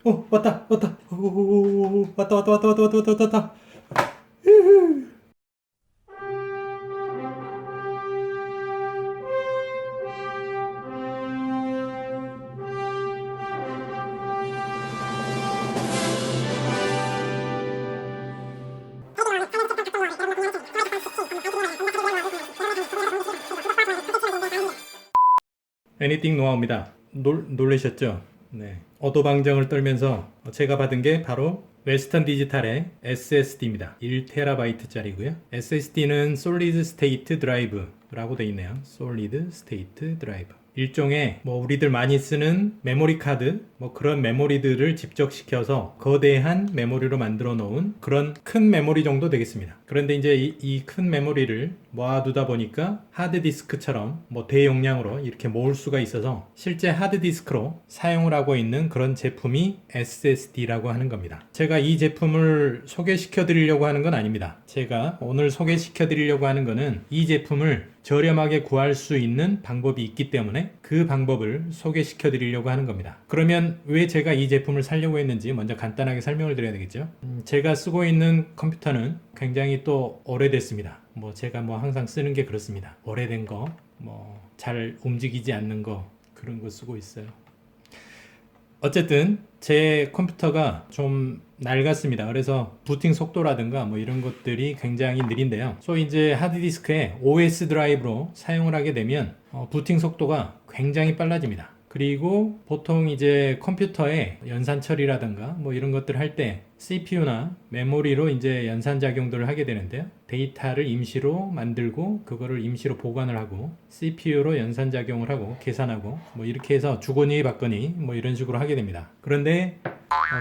왔다, 왔다. 오, 왔다, 왔다, 왔다, 왔다, 왔다, 왔다, 왔다. 유후. 애니띵 노아입니다. 놀라셨죠? 네. 어도방정을 떨면서 제가 받은 게 바로 웨스턴 디지털의 SSD입니다. 1TB짜리고요. SSD는 Solid State Drive라고 되어 있네요. Solid State Drive. 일종의 우리들 많이 쓰는 메모리 카드 그런 메모리들을 집적시켜서 거대한 메모리로 만들어 놓은 그런 큰 메모리 정도 되겠습니다. 그런데 이제 이 큰 메모리를 모아두다 보니까 하드디스크처럼 대용량으로 이렇게 모을 수가 있어서 실제 하드디스크로 사용을 하고 있는 그런 제품이 SSD라고 하는 겁니다. 제가 이 제품을 소개시켜 드리려고 하는 건 아닙니다. 제가 오늘 소개시켜 드리려고 하는 거는 이 제품을 저렴하게 구할 수 있는 방법이 있기 때문에 그 방법을 소개시켜 드리려고 하는 겁니다. 그러면 왜 제가 이 제품을 사려고 했는지 먼저 간단하게 설명을 드려야 되겠죠. 제가 쓰고 있는 컴퓨터는 굉장히 또 오래됐습니다. 제가 항상 쓰는 게 그렇습니다. 오래된 거, 잘 움직이지 않는 거, 그런 거 쓰고 있어요. 어쨌든 제 컴퓨터가 좀 낡았습니다. 그래서 부팅 속도라든가 이런 것들이 굉장히 느린데요. 소위 이제 하드디스크에 OS 드라이브로 사용을 하게 되면 부팅 속도가 굉장히 빨라집니다. 그리고 보통 이제 컴퓨터에 연산 처리라든가 이런 것들 할 때 CPU나 메모리로 이제 연산 작용들을 하게 되는데요. 데이터를 임시로 만들고 그거를 임시로 보관을 하고 CPU로 연산 작용을 하고 계산하고 이렇게 해서 주거니 받거니 이런 식으로 하게 됩니다. 그런데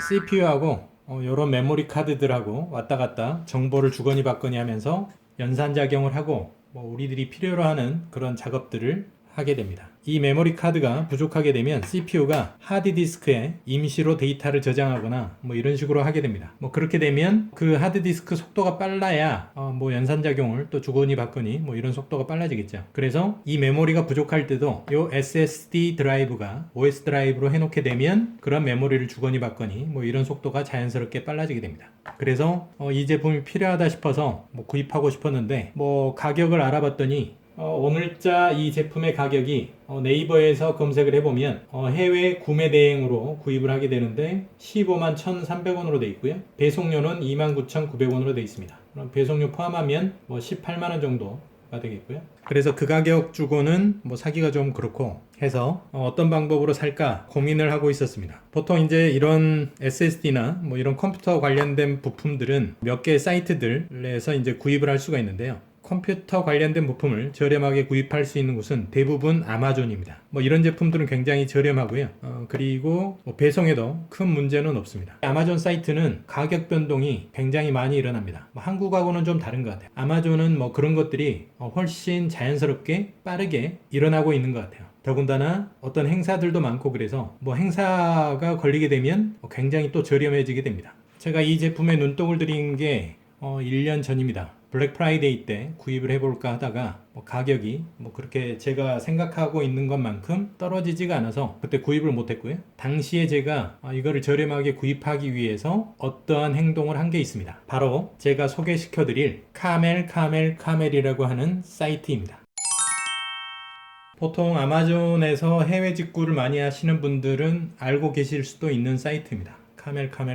CPU하고 이런 메모리 카드들하고 왔다 갔다 정보를 주거니 받거니 하면서 연산 작용을 하고 우리들이 필요로 하는 그런 작업들을 하게 됩니다. 이 메모리 카드가 부족하게 되면 CPU가 하드디스크에 임시로 데이터를 저장하거나 이런 식으로 하게 됩니다. 그렇게 되면 그 하드디스크 속도가 빨라야 연산작용을 또 주거니 받거니 이런 속도가 빨라지겠죠. 그래서 이 메모리가 부족할 때도 이 SSD 드라이브가 OS 드라이브로 해놓게 되면 그런 메모리를 주거니 받거니 이런 속도가 자연스럽게 빨라지게 됩니다. 그래서 이 제품이 필요하다 싶어서 구입하고 싶었는데 가격을 알아봤더니 오늘자 이 제품의 가격이 네이버에서 검색을 해보면 해외 구매 대행으로 구입을 하게 되는데 15만 1,300원으로 되어 있고요. 배송료는 29,900원으로 되어 있습니다. 그럼 배송료 포함하면 18만원 정도가 되겠고요. 그래서 그 가격 주고는 사기가 좀 그렇고 해서 어떤 방법으로 살까 고민을 하고 있었습니다. 보통 이제 이런 SSD나 이런 컴퓨터 관련된 부품들은 몇 개의 사이트들에서 이제 구입을 할 수가 있는데요. 컴퓨터 관련된 부품을 저렴하게 구입할 수 있는 곳은 대부분 아마존입니다. 이런 제품들은 굉장히 저렴하고요. 그리고 배송에도 큰 문제는 없습니다. 아마존 사이트는 가격 변동이 굉장히 많이 일어납니다. 한국하고는 좀 다른 것 같아요. 아마존은 그런 것들이 훨씬 자연스럽게 빠르게 일어나고 있는 것 같아요. 더군다나 어떤 행사들도 많고 그래서 행사가 걸리게 되면 굉장히 또 저렴해지게 됩니다. 제가 이 제품에 눈독을 들인 게 1년 전입니다. 블랙 프라이데이 때 구입을 해볼까 하다가 가격이 그렇게 제가 생각하고 있는 것만큼 떨어지지가 않아서 그때 구입을 못했고요. 당시에 제가 이거를 저렴하게 구입하기 위해서 어떠한 행동을 한 게 있습니다. 바로 제가 소개시켜드릴 카멜이라고 하는 사이트입니다. 보통 아마존에서 해외 직구를 많이 하시는 분들은 알고 계실 수도 있는 사이트입니다.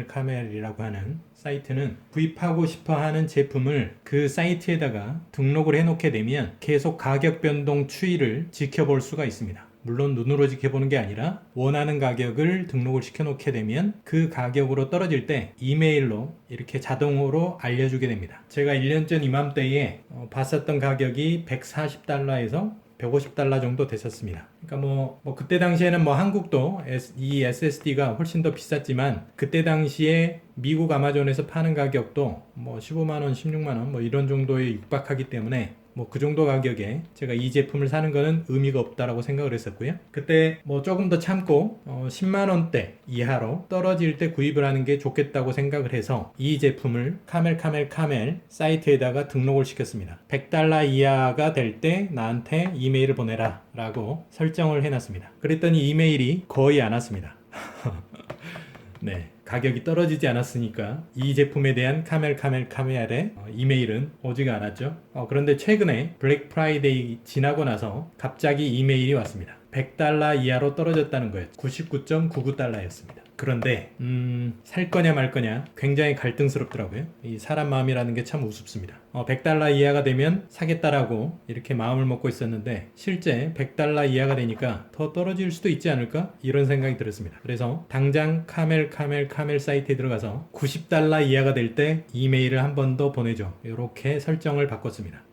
카멜이라고 하는 사이트는 구입하고 싶어 하는 제품을 그 사이트에다가 등록을 해 놓게 되면 계속 가격 변동 추이를 지켜볼 수가 있습니다. 물론 눈으로 지켜보는 게 아니라 원하는 가격을 등록을 시켜 놓게 되면 그 가격으로 떨어질 때 이메일로 이렇게 자동으로 알려주게 됩니다. 제가 1년 전 이맘때에 봤었던 가격이 140달러에서 150달러 정도 됐었습니다. 그러니까 그때 당시에는 한국도 이 SSD가 훨씬 더 비쌌지만 그때 당시에 미국 아마존에서 파는 가격도 15만원, 16만원 이런 정도에 육박하기 때문에 그 정도 가격에 제가 이 제품을 사는 거는 의미가 없다라고 생각을 했었고요. 그때 조금 더 참고 10만원대 이하로 떨어질 때 구입을 하는 게 좋겠다고 생각을 해서 이 제품을 카멜 사이트에다가 등록을 시켰습니다. 100달러 이하가 될 때 나한테 이메일을 보내라 라고 설정을 해놨습니다. 그랬더니 이메일이 거의 안 왔습니다. 네, 가격이 떨어지지 않았으니까 이 제품에 대한 카멜의 이메일은 오지가 않았죠. 그런데 최근에 블랙 프라이데이 지나고 나서 갑자기 이메일이 왔습니다. $100 이하로 떨어졌다는 거예요. 99.99달러였습니다. 그런데 살 거냐 말 거냐 굉장히 갈등스럽더라고요. 이 사람 마음이라는 게 참 우습습니다. $100 이하가 되면 사겠다라고 이렇게 마음을 먹고 있었는데 실제 $100 이하가 되니까 더 떨어질 수도 있지 않을까? 이런 생각이 들었습니다. 그래서 당장 카멜 사이트에 들어가서 $90 이하가 될 때 이메일을 한 번 더 보내줘. 이렇게 설정을 바꿨습니다.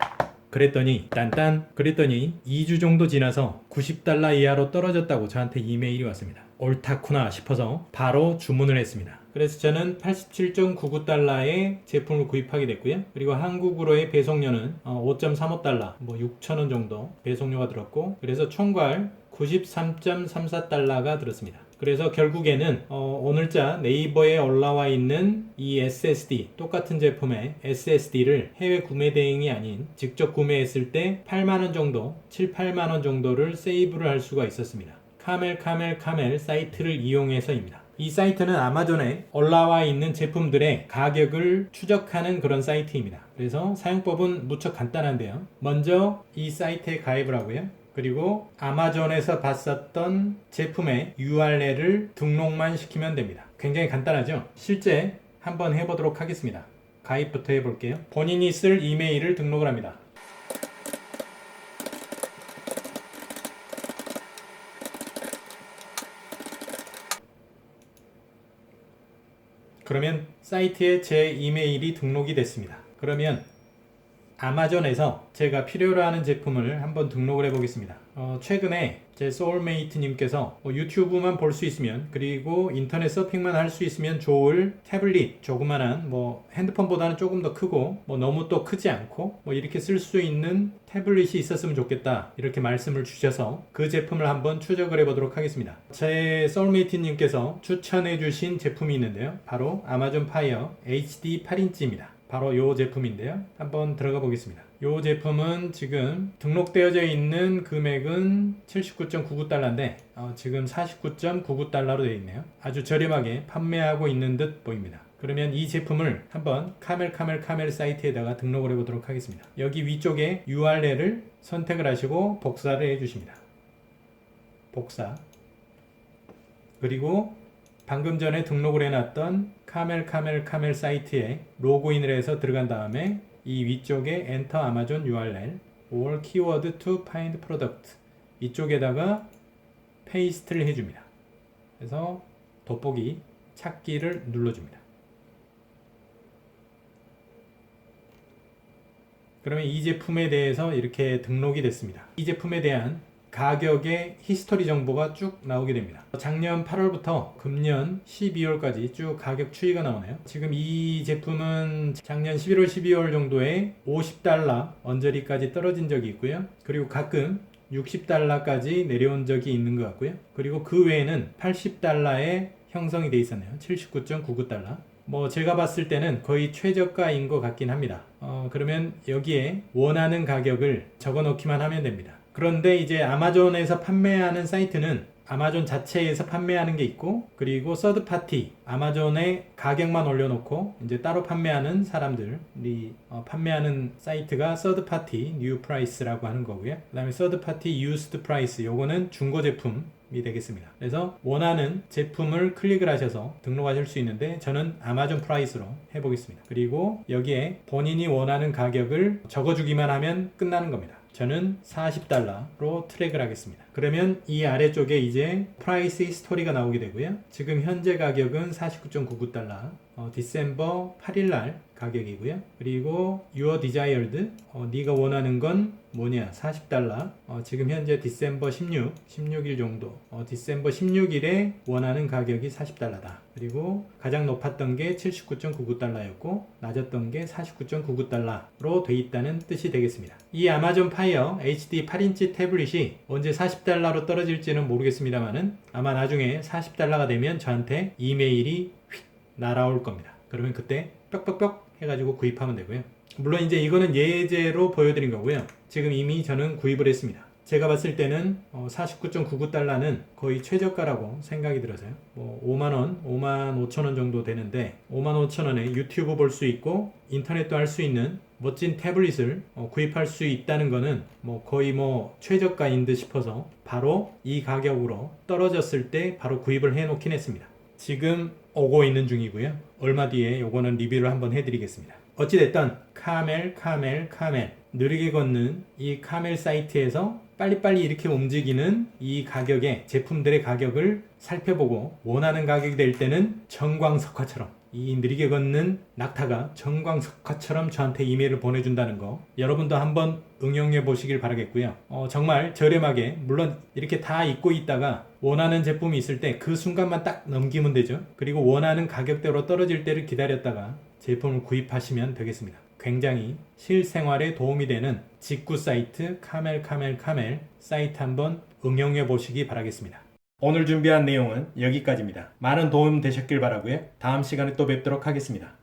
그랬더니 2주 정도 지나서 $90 이하로 떨어졌다고 저한테 이메일이 왔습니다. 옳다구나 싶어서 바로 주문을 했습니다. 그래서 저는 87.99달러의 제품을 구입하게 됐고요. 그리고 한국으로의 배송료는 5.35달러, 뭐 6,000원 정도 배송료가 들었고, 그래서 총괄 93.34달러가 들었습니다. 그래서 결국에는 오늘자 네이버에 올라와 있는 이 SSD, 똑같은 제품의 SSD를 해외 구매 대행이 아닌 직접 구매했을 때 8만원 정도, 7, 8만원 정도를 세이브를 할 수가 있었습니다. 카멜 사이트를 이용해서입니다. 이 사이트는 아마존에 올라와 있는 제품들의 가격을 추적하는 그런 사이트입니다. 그래서 사용법은 무척 간단한데요. 먼저 이 사이트에 가입을 하고요. 그리고 아마존에서 봤었던 제품의 URL을 등록만 시키면 됩니다. 굉장히 간단하죠? 실제 한번 해보도록 하겠습니다. 가입부터 해볼게요. 본인이 쓸 이메일을 등록을 합니다. 그러면 사이트에 제 이메일이 등록이 됐습니다. 그러면 아마존에서 제가 필요로 하는 제품을 한번 등록을 해보겠습니다. 최근에 제 소울메이트님께서 유튜브만 볼 수 있으면, 그리고 인터넷 서핑만 할 수 있으면 좋을 태블릿, 조그만한 핸드폰보다는 조금 더 크고 너무 또 크지 않고 이렇게 쓸 수 있는 태블릿이 있었으면 좋겠다, 이렇게 말씀을 주셔서 그 제품을 한번 추적을 해보도록 하겠습니다. 제 소울메이트님께서 추천해 주신 제품이 있는데요, 바로 아마존 파이어 HD 8인치입니다. 바로 이 제품인데요, 한번 들어가 보겠습니다. 이 제품은 지금 등록되어져 있는 금액은 79.99달러인데 지금 49.99달러로 되어 있네요. 아주 저렴하게 판매하고 있는 듯 보입니다. 그러면 이 제품을 한번 카멜 사이트에다가 등록을 해보도록 하겠습니다. 여기 위쪽에 URL을 선택을 하시고 복사를 해주십니다. 복사. 그리고 방금 전에 등록을 해놨던 카멜 사이트에 로그인을 해서 들어간 다음에 이 위쪽에 Enter Amazon URL or Keyword to Find Product, 이쪽에다가 페이스트를 해줍니다. 그래서 돋보기 찾기를 눌러줍니다. 그러면 이 제품에 대해서 이렇게 등록이 됐습니다. 이 제품에 대한 가격의 히스토리 정보가 쭉 나오게 됩니다. 작년 8월부터 금년 12월까지 쭉 가격 추이가 나오네요. 지금 이 제품은 작년 11월, 12월 정도에 $50 언저리까지 떨어진 적이 있고요. 그리고 가끔 $60까지 내려온 적이 있는 것 같고요. 그리고 그 외에는 $80에 형성이 돼 있었네요. 79.99달러. 제가 봤을 때는 거의 최저가인 것 같긴 합니다. 그러면 여기에 원하는 가격을 적어 놓기만 하면 됩니다. 그런데 이제 아마존에서 판매하는 사이트는 아마존 자체에서 판매하는 게 있고, 그리고 서드파티, 아마존에 가격만 올려놓고 이제 따로 판매하는 사람들이 판매하는 사이트가 서드파티 뉴 프라이스라고 하는 거고요. 그 다음에 서드파티 유스드 프라이스, 요거는 중고 제품이 되겠습니다. 그래서 원하는 제품을 클릭을 하셔서 등록하실 수 있는데 저는 아마존 프라이스로 해보겠습니다. 그리고 여기에 본인이 원하는 가격을 적어주기만 하면 끝나는 겁니다. 저는 $40로 트랙을 하겠습니다. 그러면 이 아래쪽에 이제 프라이스 히스토리가 나오게 되고요. 지금 현재 가격은 49.99달러, 디셈버 8일날 가격이고요. 그리고 Your Desired, 네가 원하는 건 뭐냐, $40. 지금 현재 디셈버 16일 정도, 디셈버 16일에 원하는 가격이 $40다. 그리고 가장 높았던 게 79.99달러였고 낮았던 게 49.99달러로 돼 있다는 뜻이 되겠습니다. 이 아마존 파이어 HD 8인치 태블릿이 언제 $40로 떨어질지는 모르겠습니다만은 아마 나중에 $40가 되면 저한테 이메일이 휙 날아올 겁니다. 그러면 그때 뿅뿅뿅 해가지고 구입하면 되고요. 물론 이제 이거는 예제로 보여드린 거고요. 지금 이미 저는 구입을 했습니다. 제가 봤을 때는 49.99달러는 거의 최저가라고 생각이 들어서요. 뭐 5만원, 5만 5천원 정도 되는데 5만 5천원에 유튜브 볼 수 있고 인터넷도 할 수 있는 멋진 태블릿을 구입할 수 있다는 거는 뭐 거의 뭐 최저가인 듯 싶어서 바로 이 가격으로 떨어졌을 때 바로 구입을 해 놓긴 했습니다. 지금 오고 있는 중이고요. 얼마 뒤에 요거는 리뷰를 한번 해드리겠습니다. 어찌됐든 카멜 느리게 걷는 이 카멜 사이트에서 빨리빨리 이렇게 움직이는 이 가격의 제품들의 가격을 살펴보고 원하는 가격이 될 때는 정광석화처럼 이 느리게 걷는 낙타가 정광석화처럼 저한테 이메일을 보내준다는 거 여러분도 한번 응용해 보시길 바라겠고요. 정말 저렴하게 물론 이렇게 다 입고 있다가 원하는 제품이 있을 때 그 순간만 딱 넘기면 되죠. 그리고 원하는 가격대로 떨어질 때를 기다렸다가 제품을 구입하시면 되겠습니다. 굉장히 실생활에 도움이 되는 직구 사이트 카멜 사이트 한번 응용해 보시기 바라겠습니다. 오늘 준비한 내용은 여기까지입니다. 많은 도움 되셨길 바라고요. 다음 시간에 또 뵙도록 하겠습니다.